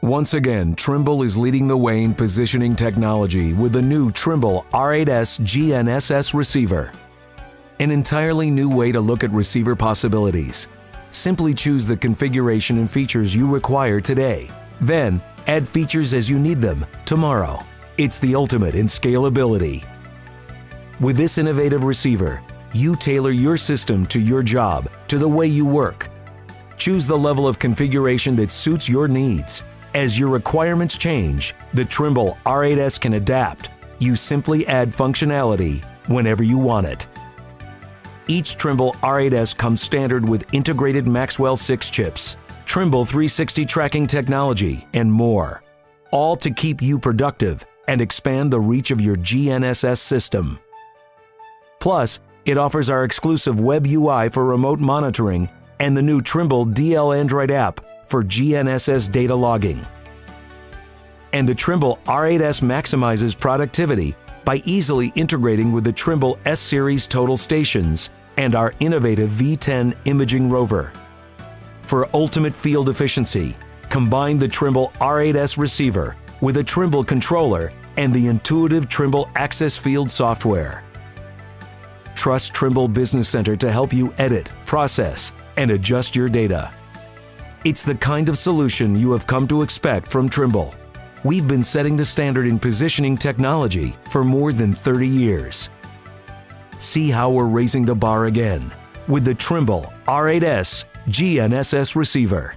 Once again, Trimble is leading the way in positioning technology with the new Trimble R8s GNSS receiver. An entirely new way to look at receiver possibilities. Simply choose the configuration and features you require today. Then, add features as you need them tomorrow. It's the ultimate in scalability. With this innovative receiver, you tailor your system to your job, to the way you work. Choose the level of configuration that suits your needs. As your requirements change, the Trimble R8s can adapt. You simply add functionality whenever you want it. Each Trimble R8s comes standard with integrated Maxwell 6 chips, Trimble 360 tracking technology, and more. All to keep you productive and expand the reach of your GNSS system. Plus, it offers our exclusive web UI for remote monitoring and the new Trimble DL Android app for GNSS data logging. And the Trimble R8s maximizes productivity by easily integrating with the Trimble S-Series total stations and our innovative V10 imaging rover. For ultimate field efficiency, combine the Trimble R8s receiver with a Trimble controller and the intuitive Trimble Access Field software. Trust Trimble Business Center to help you edit, process, and adjust your data. It's the kind of solution you have come to expect from Trimble. We've been setting the standard in positioning technology for more than 30 years. See how we're raising the bar again with the Trimble R8s GNSS receiver.